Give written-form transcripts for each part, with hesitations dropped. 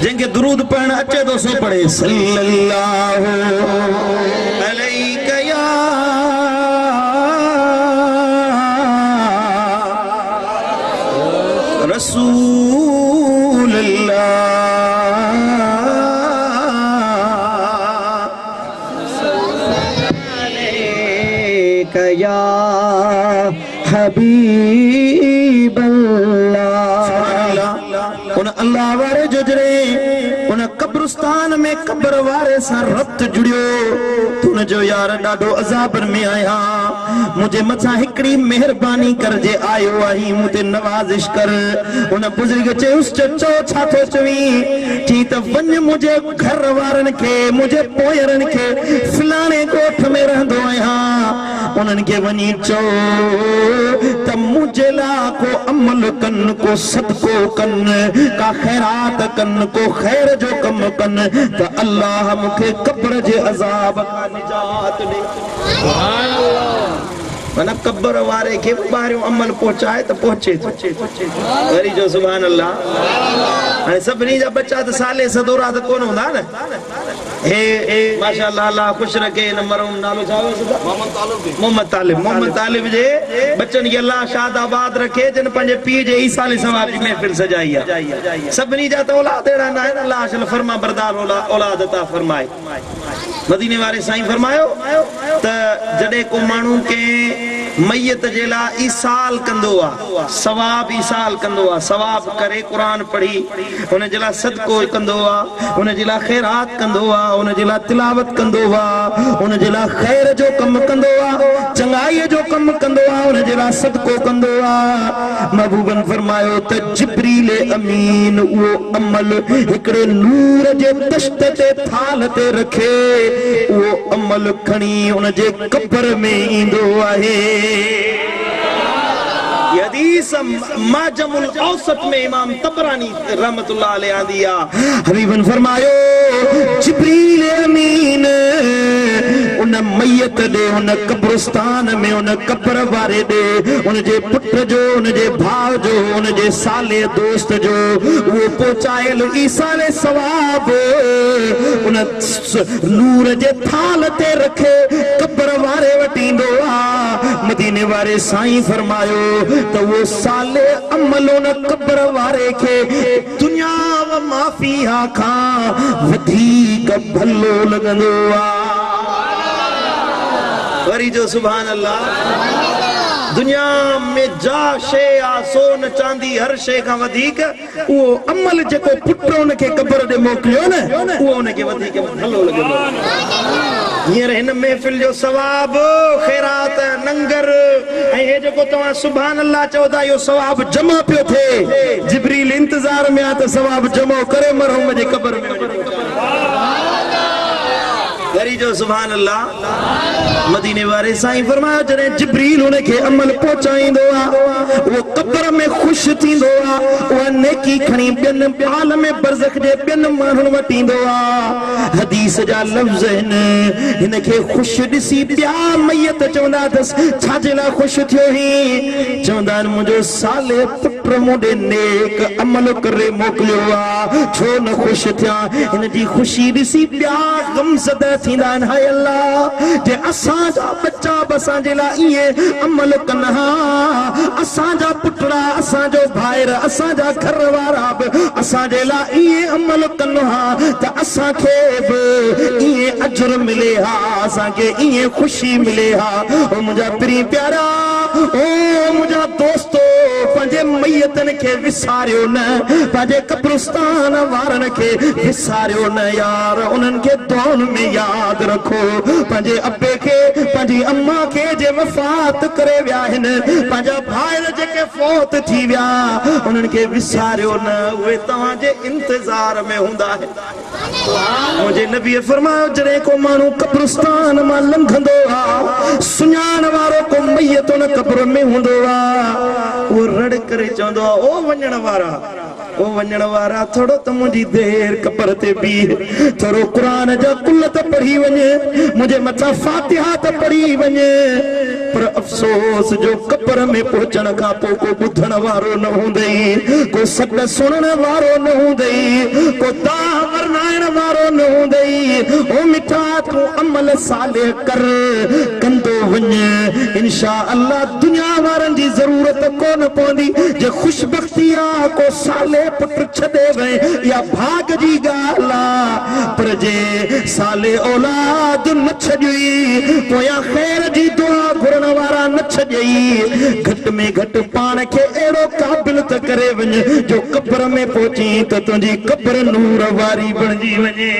जंहिंखे दुरूद पढ़ण अचे थो सो पढ़े सल्लल्लाहु अलैका या रसूल अलैका या हबीब उन अल्लाह वारे जुजरे उन कब्रिस्तान में कब्र वारे सां रब्त जुड़ियो तुन जो यार ॾाढो अज़ाब में आया मुझे मथा हिकड़ी मेहरबानी कर जे आयो आई मुते नवाज़िश कर उन बुजुर्ग चयुस चो छा थो चवी ठी त वञ मुझे घर वारन के मुझे पोयरन के फलाणे ॻोठ में रहंदो आहियां उन्हनि खे वञी चओ त मुझे ला को अमल कन को सदको कन का खैरात कन को खैर जो कम कन त अल्लाह मुखे कब्र जे अज़ाब खां निजात ॾे सुभान अल्लाह माना कब्र वारे खे ॿाहिरियों अमल पहुचाए त पहुचे थो वरी जो सुभान अल्लाह हाणे सभिनी जा बच्चा त साले सदोरा त कोन हूंदा न हे माशाअल्लाह अल्लाह खुश रखे न मरहूम नालो छा हुयो मोहम्मद तालिब जे बच्चन के अल्लाह शादाबाद रखे जन पंहिंजे पीउ जे ईसा अलैहि सलाम जी महफिल सजाई आहे सभिनी जा त औलाद अहिड़ा न आहिनि अल्लाह असल फरमा बरदार औलाद अता फरमाए मदीने वारे साईं फरमायो त जॾहिं को माण्हू के मैयत जे लाइ ईसाल कंदो आहे सवाब ईसाल कंदो आहे सवाब करे क़ुरान पढ़ी हुन जे लाइ सदको कंदो आहे हुन जे लाइ खैरात कंदो आहे हुन जे लाइ तिलावत कंदो आहे हुन जे लाइ खैर जो कमु कंदो आहे चङाईअ जो कमु कंदो आहे हुन जे लाइ सदको कंदो आहे महबूबन फरमायो त जिब्रील अमीन उहो अमल हिकिड़े नूर जे तश्त ते थाल ते रखे उहो अमल खणी हुन जे कब्र में ईंदो आहे हदीस माजमुल औसत में इमाम तबरानी रहमतुल्लाह अलैहि आंदी आ हबीबन फरमायो जिब्रील अमीन उन मैयत दे उन कब्रिस्तान में उन कब्र वारे दे उन जे पुट जो उन जे भाउ जो उन जे साले दोस्त जो वो पहुचायल ईसा ने सवाब उन नूर जे थाल ते रखे कब्र वारे वटींदो आ मदीने वारे साईं फरमायो तो वो साले अमल उन कब्र वारे के दुनिया व माफिया खां वधीक भलो लगंदो आ वरी जो सुभान अल्लाह दुनिया में जा शे आ सोन चांदी हर शे का वधीक वो अमल जेको पुट उन के कब्र दे मोकलियो न वो उन के वधीक भलो लगंदो हींअर हिन महफ़िल जो सवाब खैरात नंगर ऐं हे जेको तव्हां सुभान अल्लाह चओ था इहो सवाब जमा पियो थिए जिब्रील इंतज़ार में आहे त सवाब जमा करे मरहूम जे कब्र में वरी जो सुभान अल्लाह मदीने वारे साईं फरमायो जॾहिं जिब्रील उन खे अमल पहुचाईंदो आहे उहो कब्र में ख़ुशि थींदो आहे उहा नेकी खणी ॿियनि ॿियाल में बरज़ख जे ॿियनि माण्हुनि वटि ईंदो आहे हदीस जा लफ़्ज़ आहिनि हिन खे ख़ुशि ॾिसी ॿिया मैयत चवंदा अथसि छाजे लाइ ख़ुशि थियो हुई चवंदा आहिनि मुंहिंजो साले पुट मूंॾे नेक अमल करे मोकिलियो आहे छो न ख़ुशि थियां हिन जी ख़ुशी ॾिसी ॿिया गमज़दा थींदा आहिनि हाय अल्लाह जे असांजा बच्चा बि असांजे लाइ ईअं अमल कनि हा असांजा पुटड़ा असांजो भाइर असांजा घर वारा बि असांजे लाइ ईअं अमल कनि हा त असांखे बि ईअं अजर मिले हा असांखे ईअं ख़ुशी मिले हा ओ मुंहिंजा प्री प्यारा ओ मुंहिंजा दोस्तो पंहिंजे मैयतनि खे विसारियो न पंहिंजे कब्रिस्तान वारनि खे विसारियो न यार उन्हनि खे दुआउनि में यादि रखो पंहिंजे अबे खे पंहिंजी अम्मा खे जे वफ़ात करे विया आहिनि पंहिंजा भाइर जेके फौत थी विया उन्हनि खे विसारियो न उहे तव्हांजे इंतज़ार में हूंदा आहिनि मुंहिंजे नबीअ फरमायो जॾहिं को माण्हू कब्रिस्तान मां लंघंदो आहे सुञाण वारो को मैयत उन कब्र में हूंदो आहे उहो रड़ करे चवंदो आहे ओ वञण वारा थोड़ो त मुंहिंजी देर कब्र ते बीह थोरो क़ुरान जा कुल त पढ़ी वञे मुंहिंजे मथां फातिहा त पढ़ी वञे पर अफसोस जो कब्र में पहुंचण खां पोइ को ॿुधण वारो न हूंदई, को सॾ सुणण वारो न हूंदई, को दाह वरनाइण वारो न हूंदई। ओ मिठा तूं अमल साले कर कंदो वञ, इंशा अल्लाह दुनिया वारनि जी ज़रूरत कोन पवंदी। जे खुशबख्ती आ को साले पुट छॾे वए या भाग जी ॻाल्हि आ, पर जे साले औलाद न छॾी पोयां ख़ैर जी दुआ घुरण वारा न छॾई। घटि में घटि पाण खे अहिड़ो क़ाबिल त करे वञ जो कब्र में पहुची त तुंहिंजी कब्र नूर वारी बणजी वञे।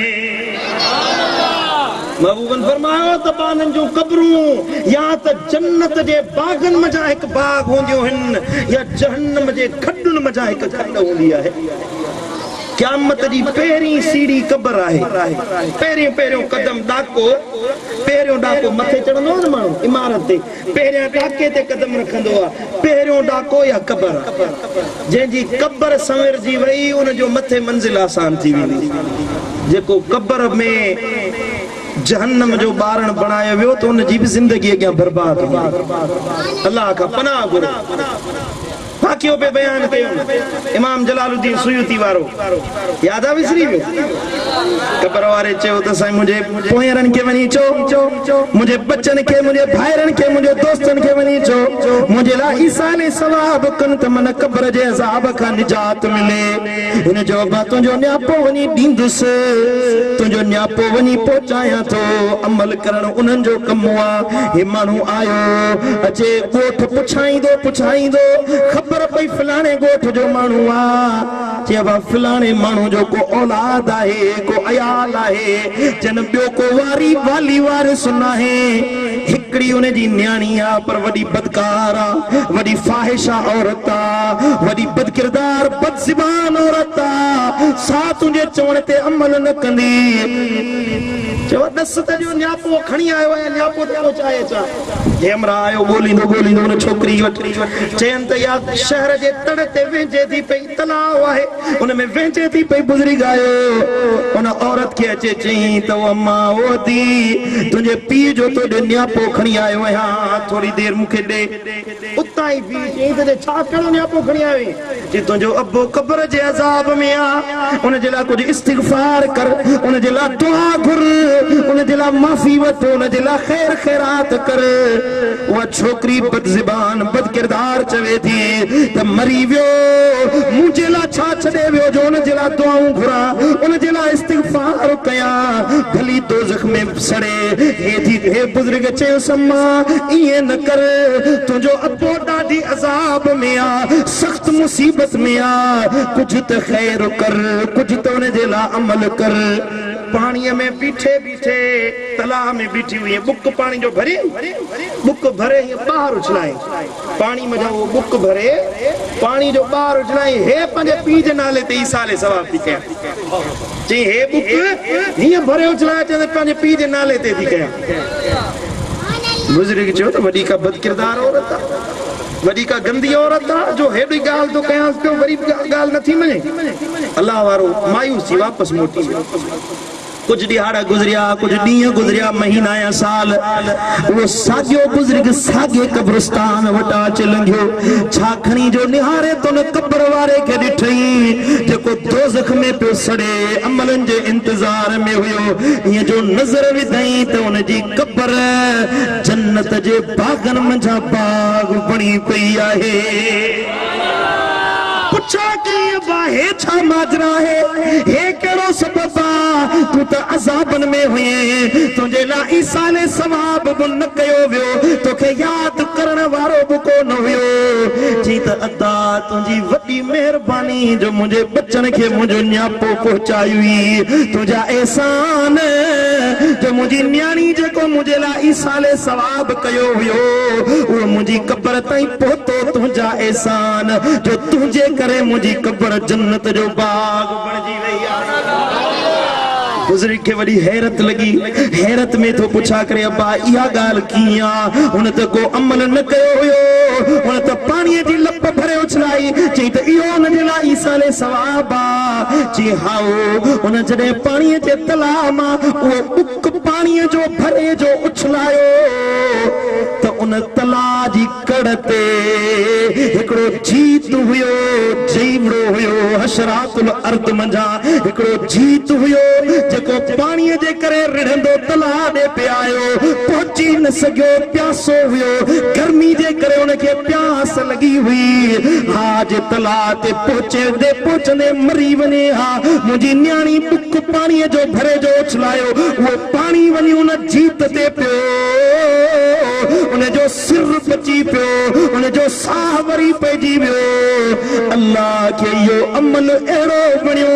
महबूबन फरमायो त बानन जो कब्रूं या त जन्नत जे बागन मजा एक बाग होंदियूं आहिनि या जहन्नम जे खड्डुनि मजा एक खड्ड हूंदी आहे। क़यामत जी पहिरीं सीढ़ी कब्र आहे। पहिरियों कदम डाको, पहिरियों डाको मथे चढ़ंदो न माण्हू इमारत ते, पहिरियां डाके ते कदम रखंदो आहे। पहिरियों डाको या कब्र, जंहिंजी कब्र संवरजी वई उन जो मथे मंज़िल आसान थी वेंदी। जेको कब्र में जहन्नम जो बारण बनायो वियो तो उन जी भी जिंदगी अॻियां बर्बाद थी। अल्लाह का पनाह घुरो। बाक़ी पे बयान कयो इमाम जलालुद्दीन सुयूती वारो याद आ विसरी वियो। कब्र वारे चयो त साईं मुंहिंजे पोयरनि खे वञी चो, मुंहिंजे बच्चनि खे, मुंहिंजे भाइरनि खे, मुंहिंजे दोस्तनि खे वञी चो मुंहिंजे लाइ ईसाने सवाब कनि त मन कब्र जे अज़ाब खां निजात मिले। हिन जो अब्बा तुंहिंजो न्यापो वञी ॾींदुसि, तुंहिंजो न्यापो वञी पहुचायां थो। अमल करणु उन्हनि जो कमु आहे। हे माण्हू आयो अचे ॻोठ पुछाईंदो ख़बर पई फलाणे ॻोठ जो माण्हू आहे, चइबा फलाणे माण्हू जो को औलाद आहे, को अयाल आहे, जन ॿियो को वारी वाली वारिस न आहे। हिकिड़ी उन जी न्याणी आहे पर वॾी बदकार आहे, वॾी फाहिशा औरत आहे, वॾी बदकिरदार बदज़बान औरत आहे। सा तुंहिंजे चवण ते अमल न कंदी। चयो दस त जो न्यापो खणी आयो आहे, न्यापो ते पहुचाए छा। हेमरा आयो ॻोल्हींदो उन छोकिरी वटि चयनि त या शहर जे तड़ ते वेंजे थी पई, तलाउ आहे उन में वेंजे थी पई, बुज़ुर्ग आयो उन औरत खे अचे चई त अम्मा ओ थी तुंहिंजे पीउ जो तोॾे न्यापो खणी आयो आहियां, थोरी देरि मूंखे ॾे। उतां ई पीउ चई त छा कहिड़ो न्यापो खणी आयो? चई तुंहिंजो अबो क़ब्र जे अज़ाब में आहे, उन जे लाइ कुझु इस्तिग़फ़ार कर, उन जे लाइ दुआ घुर, उन जे लाइ माफ़ी वठ, उन जे लाइ ख़ैर ख़ैरात कर। उहा छोकिरी बदज़बान बदकिरदार चवे थी त मरी वियो मुंहिंजे लाइ छा छॾे वियो जो उन जे लाइ दुआऊं घुरां, उन जे लाइ इस्तिग़फ़ार कयां, भली दोज़ख में सड़े। हे बुज़ुर्ग चयोसि अम्मा ईअं न कर, तुंहिंजो अबो ॾाढी अज़ाब में आहे, सख़्त मुसीबत में आहे, कुझु त ख़ैर कर, कुझु त उन जे लाइ अमल कर। पाणीअ में बीठे बीठे तलाउ में बीठी हुई, बुक पानी जो भरे, बुक भरे ॿाहिरि उछलाए, पानी में वो बुक भरे पानी जो ॿाहिरि उछलाए, हे पंहिंजे पीउ जे नाले ते ईसाले सवाब थी कयां। चई हे बुक हीअं भरे उछलाए, चई पंहिंजे पीउ जे नाले ते थी कयां। बुज़ुर्ग चयो त वॾी का बदकिरदार औरत आहे, वॾी का गंदी औरत आहे जो हेॾी ॻाल्हि तो कयांसि पियो, वरी ॻाल्हि नथी मञे। अलाह वारो मायूस थी वापसि मोटी वियो। कुछ दिहाड़ा गुजरिया, कुछ ॾींहं गुजरिया, महीना या साल, वो साॻियो बुज़ुर्ग साॻे कब्रिस्तान वटां अची लंघियो। छा खणी जो निहारे तो न कब्र वारे खे ॾिठई जेको दोज़ख में पियो सड़े, अमलनि जे इंतज़ार में हुयो। ईअं जो नज़र विधई त उन जी कब्र जन्नत जे बागन मंझां बाग बणी पई आहे। पुछा कि बाहे छा माजरा है, हे कहिड़ो सबब आहे, तूं त अज़ाबन में हुए, तुंहिंजे लाइ ईसाले सवाब बि न कयो वियो, तोखे यादि करण वारो बि कोन हुयो। चई त अदा तुंहिंजी वॾी महिरबानी जो मुंहिंजे बचनि खे मुंहिंजो न्यापो पहुचाई, तुंहिंजा एहसान जो मुंहिंजी न्याणी जेको मुंहिंजे लाइ ईसाले सवाब कयो हुयो उहो मुंहिंजी कब्र ताईं पहुतो, तुंहिंजा एहसान जो तुंहिंजे करे मुंहिंजी कब्र जन्नत जो बाग बणजी वई आहे। बुज़ुर्ग खे वॾी हैरत लॻी, हैरत में तो पुछा करे अब्बा इहा ॻाल्हि कीअं आहे, हुन त को अमल न कयो हुयो, हुन त पाणीअ जी लप भरे उछलाई, चई त इहो हुन जे लाइ ईसाले सवाब आहे। चई हाओ हुन जॾहिं पाणीअ जे तलाउ मां उहो बुक पाणीअ जो भरे जो उछलायो त उन तला जी कड़ ते हिकड़ो जीत हुयो, जीवड़ो हुयो हशरातुल अर्द मंझा हिकड़ो जीत हुयो जेको पाणीअ जे करे रिढ़ंदो तला ॾे पे आयो, पहुची न सघियो, प्यासो हुयो, गर्मी जे करे उनखे प्यास लगी हुई। हा जे तला ते पहुचंदे मरी वञे हा, मुंहिंजी न्याणी बुक पाणीअ जो भरे जो उछलायो, वो पानी वञी उन जीत ते पियो, उन जो सिर बची पियो, उन जो साह वरी पइजी वियो। अल्लाह खे इहो अमल अहिड़ो बणियो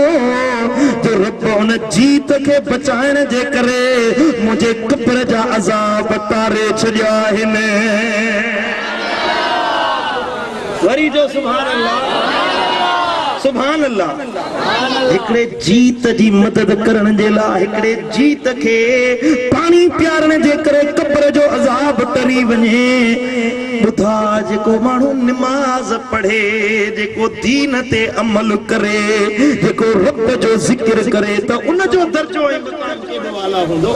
जो रब उन जीत खे बचाइण जे करे मुंहिंजे कब्र जा अज़ाब तारे छॾिया आहिनि। वरी जो सुभान अल्लाह, सुभान अल्लाह। हिकड़े जीत जी मदद करण जे लाइ, हिकड़े जीत खे पानी पियारण जे करे कब्र जो अज़ाब टरी वञे। ॿुधा जेको माण्हू निमाज़ पढ़े, जेको दीन ते अमल करे, जेको रब जो ज़िक्र करे त उन जो दर्जो ऐं मक़ाम केॾो आला हूंदो।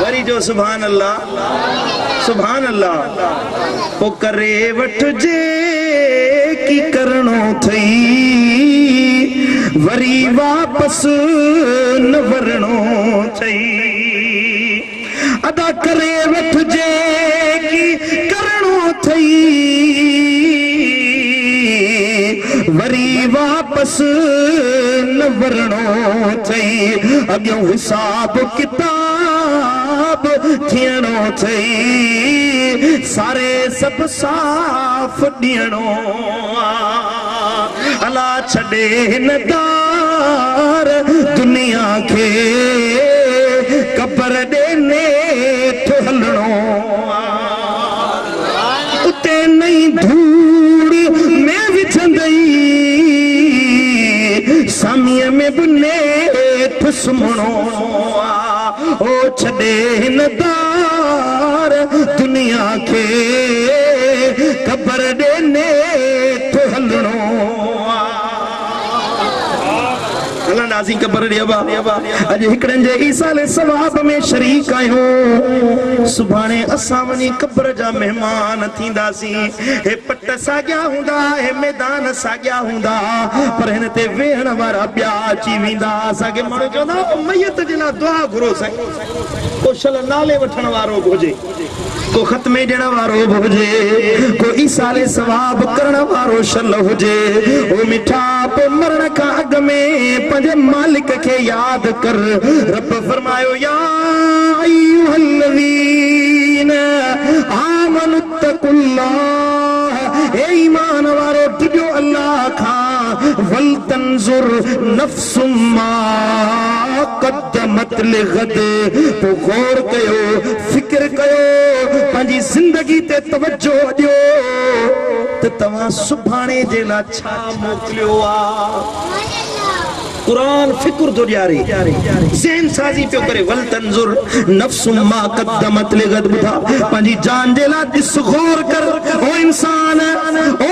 वरी जो सुभान अल्लाह, सुभान अल्लाह। पो करे वठजे की करणो थई, वरी वापस न वरणो थई। अदा करे वठजे की करणो थई, वरी वापस न वरणो थई। अॻियों हिसाब किताब थियणो थई, सारे सब साफ़ ॾियणो अला छॾे हिन दार दुनिया खे, कब्र ॾे नेठि हलणो उते नई धूड़ में विझंदई, सामीअ में बि नेठि सुम्हणो ओ छॾे हिन दार दुनिया खे, कब्र ॾे नेठि हलणो। हलंदासीं कब्र ॾे अबा। अॼु हिकिड़नि जे ईसाले सवाब में शरीक आहियूं, सुभाणे असां वञी कब्र जा महिमान थींदासीं। हे पट साॻिया हूंदा, हे मैदान साॻिया हूंदा, पर हिन ते वेहण वारा ॿिया अची वेंदा। असांखे माण्हू चवंदा मयत जे लाइ दुआ घुरो साईं, को शल नाले वठण वारो हुजे, को ख़त्मे ॾियण वारो हुजे, को ईसाले सवाब करण वारो शल हुजे। ओ मिठा पोइ मरण खां अॻ में पंहिंजे मालिक खे यादि कर। रब फरमायो या अय्युहल्लज़ीन आमनु तक़ुल्लाह, हे ईमान वारो डिॼो अल्लाह खां, वल तंजुर नफ्सुम मा क़द्दमत लिग़द, पोइ गौर कयो, फिक्र कयो, पंहिंजी ज़िंदगी ते तवज्जो ॾियो त तव्हां सुभाणे जे लाइ छा मोकिलियो आहे। कुरान फिक्र तो ॾियारे, ज़हन साज़ी पियो करे। वल तंजुर नफ्सुम मा क़द्दमत लिग़द, ॿुधा पंहिंजी जान जे लाइ ॾिस, गौर कर ओ इंसान, ओ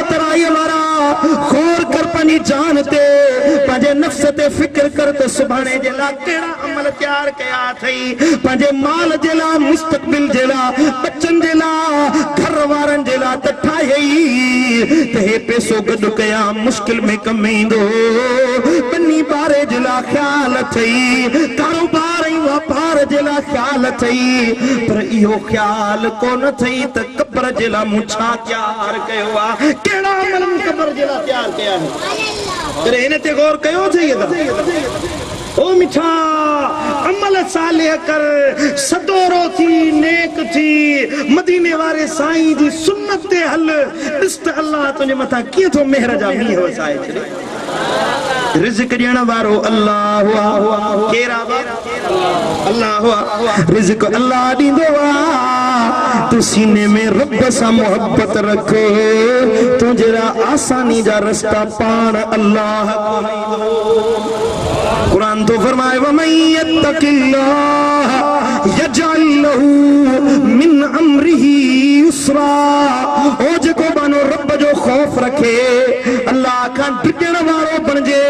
तराईअ वारा, गौर कर पंहिंजी जान ते, पंहिंजे नफ्स ते फिक्र कर त सुभाणे जे लाइ कहिड़ा अमल तयार कया अथई, पंहिंजे माल जे लाइ, मुस्तक़बिल जे लाइ, बच्चनि जे लाइ, घर वारनि जे लाइ त ठाही त हे पैसो गॾु कया मुश्किल में कमु ईंदो, बनी बारे जे लाइ ख़्याल अथई, कारोबार ऐं वापार जे लाइ ख़्याल अथई, पर इहो ख़्याल कोन अथई त कब्र जे लाइ मूं छा तयार कयो आहे, कहिड़ा अमल कब्र जे लाइ तयार कया आहिनि। हिन ते गौर कयो अथई। ओ मिठा अमल सालिह कर, सदोरो थी, नेक थी, मदीने वारे साईं जी सुन्नत ते हल, ॾिस त अल्लाह तुंहिंजे मथां कीअं थो मेहर जा मींहं वसाए छॾे। रिज़्क़ ॾियण वारो अल्लाह हुआ, केरा अल्लाह हुआ, रिज़्क़ अल्लाह ॾींदो आहे। तू सीने में रब सां मोहब्बत रख, तुंहिंजे लाइ आसानी जा रस्ता पाण अल्लाह कुरान तो फरमाए वमन यत्तकिल्लाह यजअल लहू मिन अमरिही युसरा, ओ जेको बानो रब जो खौफ रखे, अल्लाह खां डिॼण वारो बणजे,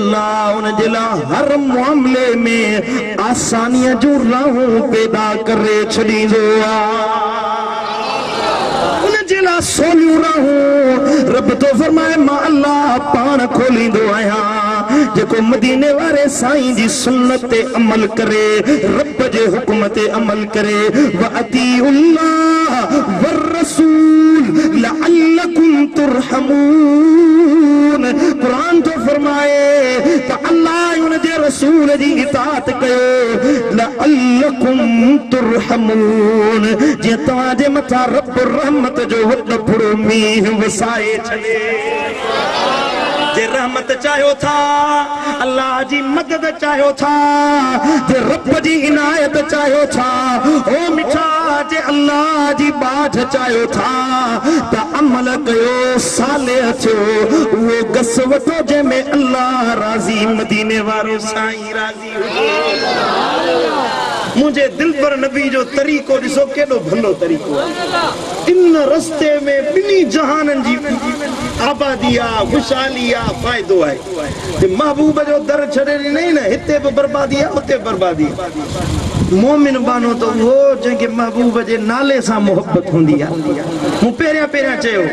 अल्लाह उन जिला हर मामले में आसानियां जो राहूं पैदा करे छड़ींदो उन जिला सोलियूं राहूं रब तो फरमाए मां अल्लाह पान खोलींदो आहियां जेको मदीने वारे साईं जी सुन्नत ते अमल करे रब जे हुक्म ते अमल करे व अतीउल्लाह वर रसूल लअल्लकुम तुरहमून कुरान तो फरमाए त अल्लाह उन जे रसूल जी इताअत कयो लअल्लकुम तुरहमून जे तव्हां जे मथां रब रहमत जो वॾो फुड़ो मींहुं वसाए छॾे जे रहमत चाहियो था अल्लाह जी मदद चाहियो था जे रब जी इनायत चाहियो था ओ मिठा जे अल्लाह जी बाझ चाहियो था त अमल कयो साले थियो वो गस वठो जंहिंमें अल्लाह राज़ी मदीने वारो साईं राज़ी हुजे मुझे दिल पर नबी जो तरीको ॾिसो केॾो भलो तरीको इन रस्ते में बिनी जहानन जी आबादी आहे खुशहाली आहे फ़ाइदो आहे महबूब जो दर छॾे ॾिनई न हिते बि बर्बादी आहे उते बर्बादी आहे मोमिन बानो तो वो जंहिंखे महबूब जे नाले सां मोहब्बत हूंदी आहे मूं पहिरियां चयो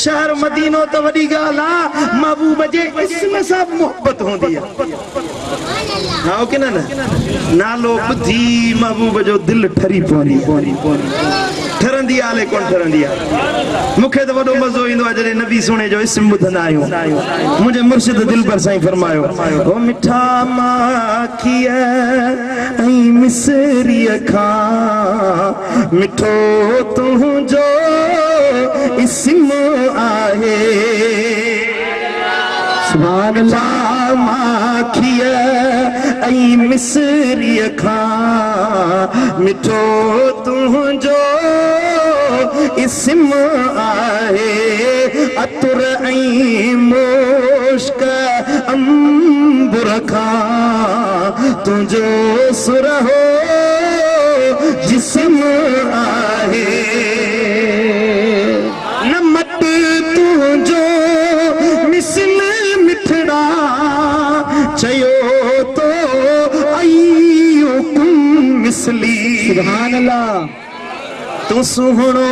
शहर मदीनो त वॾी ॻाल्हि आहे महबूब जे इस्म सां मोहब्बत हूंदी आहे हाँ कि न नालो ॿुधी महबूब जो दिल ठरी पवंदी ठरंदी आले कोन ठरंदी आहे मूंखे त वॾो मज़ो ईंदो आहे जॾहिं नबी सुणे जो इस्म ॿुधंदा आहियूं मुंहिंजे मुर्शिद दिल पर साईं फरमायो ओ मिठा माखिया ऐं मिसरीअ खां मिठो तुंहिंजो इस्म आहे सुभान अल्लाह माखिया ऐं मिसरीअ खां मिठो तुंहिंजो इस्म आहे अतुर ऐं मुश्क अंबर खां तुंहिंजो सुरहो जिस्म आहे नमत तुंहिंजो मिसल मिठड़ा चयो तो अय्युकुम मिसली सुभान अल्लाह तू सुहणो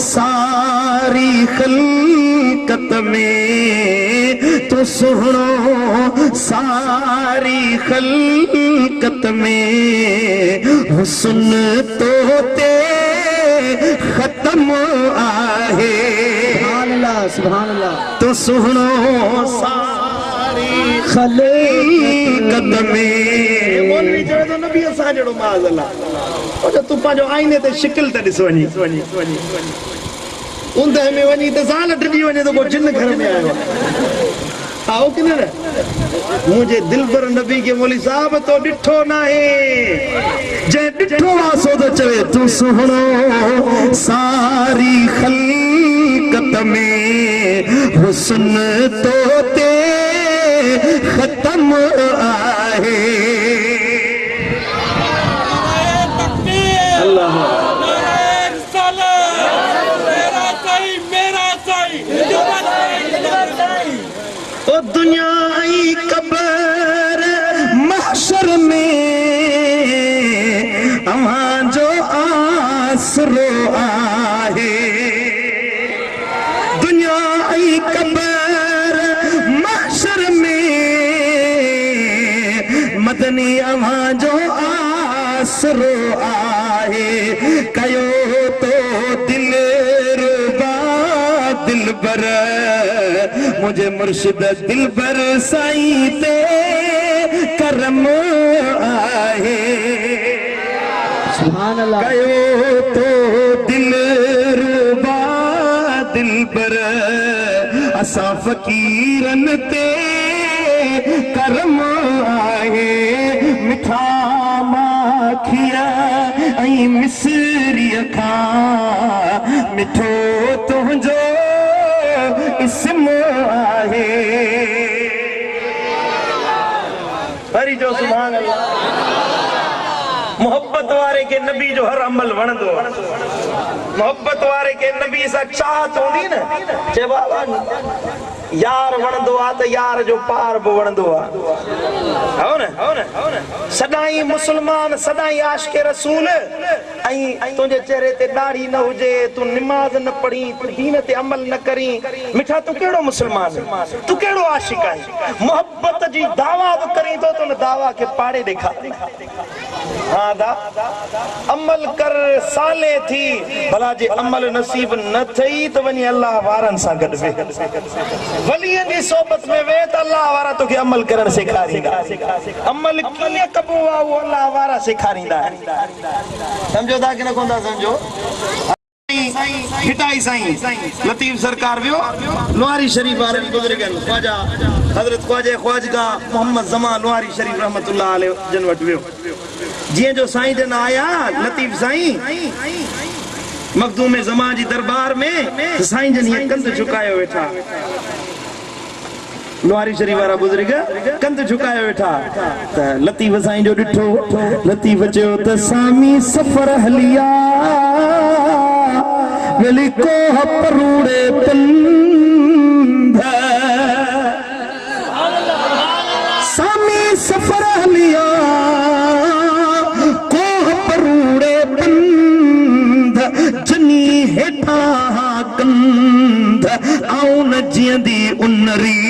सारी खलकत में तू सुहणो सारी खलकत में हुस्न तो ते खत्म आहे सुभान अल्लाह सुभान अल्लाह तू सुहणो सारी खलकत में मौलवी चवे तो नबी असां जहिड़ो माज़ अल्लाह ओ तू पंहिंजो आईने ते शिकिल त ॾिस वञी उंदहि में वञी त ज़ाल टिॾी वञे त को जिन घर में आयो आओ कि न मुंहिंजे दिलबर नबी खे मौलवी साहब तो ॾिठो नाहे जंहिं ॾिठो आहे सो त चवे तू सुहिणो सारी खलकत में हुस्न तो ते खत्म आहे अल्लाह ओ दुनिया आई कबर महशर में अवां जो आसरो आहे दुनिया आई कबर महशर में मदनी अवां जो आसरो आहे कयो तो दिल रुबा दिलबर मुझे मुर्शिद दिलबर साईं ते करम आहे सुभान अल्लाह कयो तो दिल रुबा दिलबर असां फ़कीरन ते करम आहे मिठा माखिया ऐं मिसरीअ खां मिठो तुंहिंजो इस्म आहे हरी जो सुभान अल्लाह मोहब्बत वारे के नबी जो हर अमल वणंदो मोहब्बत वारे के नबी सां चाहत हूंदी न चइबो यार वणंदो आ त यार जो पार बि वणंदो आ हो न सदाई मुसलमान सदाई आशिक़े रसूल ऐं तुंहिंजे चेहरे ते दाढ़ी न हुजे तू नमाज न पढ़ी तू दीन ते अमल न करी मिठा तू कहिड़ो मुसलमान तू कहिड़ो आशिक़ आहे मोहब्बत जी दावा बि करी तो तुन दावा खे पाड़े ॾेखार हाँ दा अमल कर साले थी भला जे अमल नसीब न थई त वनी अल्लाह वारन सां गॾु वे वलियन जी सोबत में वे त अल्लाह वारा तोखे अमल करण सेखारींदा अमल कीअं कबो आहे वो अल्लाह वारा सेखारींदा समझो था कि न कोन था समझो हिटाई साईं लतीफ सरकार वियो लोहारी शरीफ वारे बुजुर्गन ख्वाजा हजरत ख्वाजा ख्वाजगा मोहम्मद जमान लोहारी शरीफ रहमतुल्लाह अलैह जन वट वियो जिए जो साईं जन आया लतीफ साईं मखदूम जमान जी दरबार में साईं जन ये कंध झुकायो वेठा लोहारी शरीफ वारा बुजुर्ग कंध झुकायो वेठा त लतीफ साईं जो ॾिठो लतीफ चयो त सामी सफ़र हलिया वेली कोह परूड़े पंध सामी सफ़र हलिया कोह परूड़े पंध जनी हेठा कंध आऊं न जींदी उनरी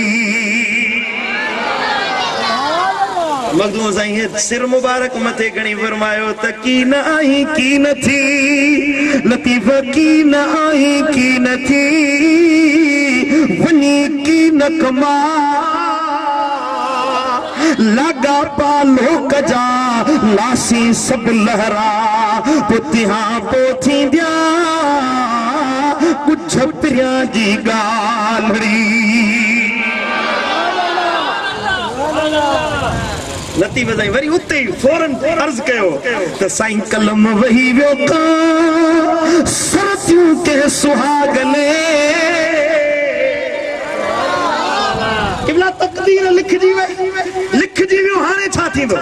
मखदूम साईं सिर मुबारक मथे गणी फरमायो त की न आई की न थी लतीफ की न आई की न थी वनी की न कमा लगा पालो कजा लासी सब लहरा पुतिहा पोथी दिया कुछ प्रिया जी गालड़ी लतीफ साईं वरी उते फौरन अर्ज कयो त साईं कलम वही वियो का सरतियूं के सुहागने किबला तकदीर लिखजी वियो हाणे छा थींदो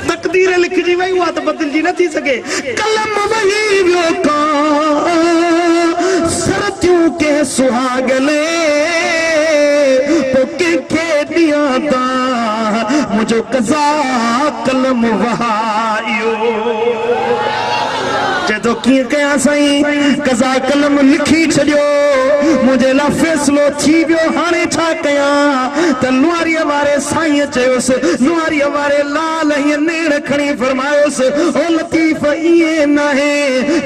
तकदीर लिखजी वई उहा त बदलजी न थी सके कलम वही वियो का सरतियूं के सुहागने पोके के दिया ता मुझो कज़ा कलम वहायो चेतो कीअं कयां साईं कज़ा कलम लिखी छॾियो मुंहिंजे लाइ फ़ैसिलो थी वियो हाणे छा कयां त लुहारीअ वारे साईं चयोसि लुहारीअ वारे लाल हीअं नेड़ खणी फरमायोसि ओ लतीफ़ ईअं नाहे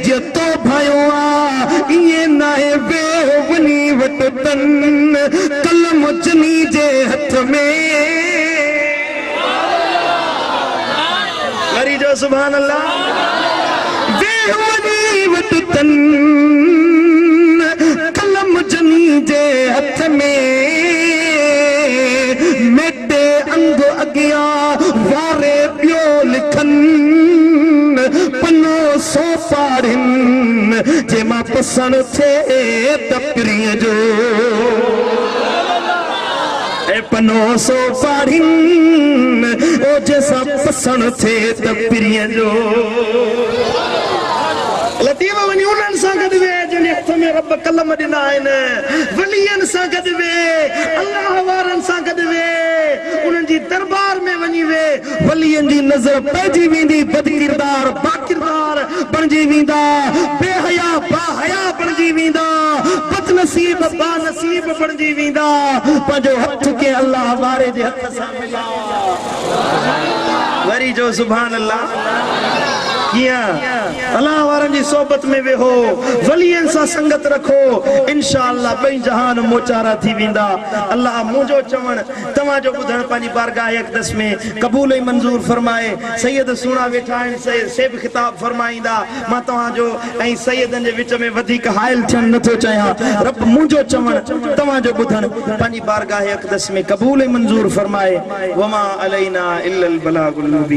जीअं तो भायो आहे ईअं नाहे वेह वञी वटि तन कलम जनी जे हथ में वरी जो सुभान अल्लाह वेहवनी वट तन कलम जनी जे हथ में मेटे अंग अगिया वारे पियो लिखन पनो सो पाड़िन जे मां पसंद थे तपरीअ जो पनो सो पाड़िन ओ जैसा पसंद थे तपरीअ जो लतीफ़ वनी उन्हनि सां गॾु वे जिन हथ में रब कलम ॾिना आहिनि वलियनि सां गॾु वे अल्लाह वारनि सां गॾु वे उन्हनि जी दरबार में वञी वे वलियनि जी नज़र पइजी वेंदी बदकिरदार बाकिरदार बणिजी वेंदा बेहया बाहया बणिजी वेंदा बदनसीब बानसीब बणिजी वेंदा पंहिंजो हथ खे अल्लाह वारे जे हथ सां मिलाओ वरी जो सुभान अल्लाह अल्लाह वारनि जी सोबत में वेहो वलियनि सां संगत रखो इंशाअल्लाह ॿई जहान मोचारा थी वेंदा अल्लाह मुंहिंजो चवण तव्हां जो ॿुधण पंहिंजी बारगाह अक़दस में क़बूल ऐं मंज़ूर फरमाए सैयद सुणा वेठा आहिनि से बि ख़िताब फरमाईंदा मां तव्हांजो ऐं सैयदनि जे विच में वधीक हाइल थियण नथो चाहियां रब मुंहिंजो चवण तव्हां जो ॿुधण पंहिंजी बारगाह अक़दस में क़बूल ऐं मंज़ूर फरमाए वमा अलैना इल्लल बलागुल मुबीन।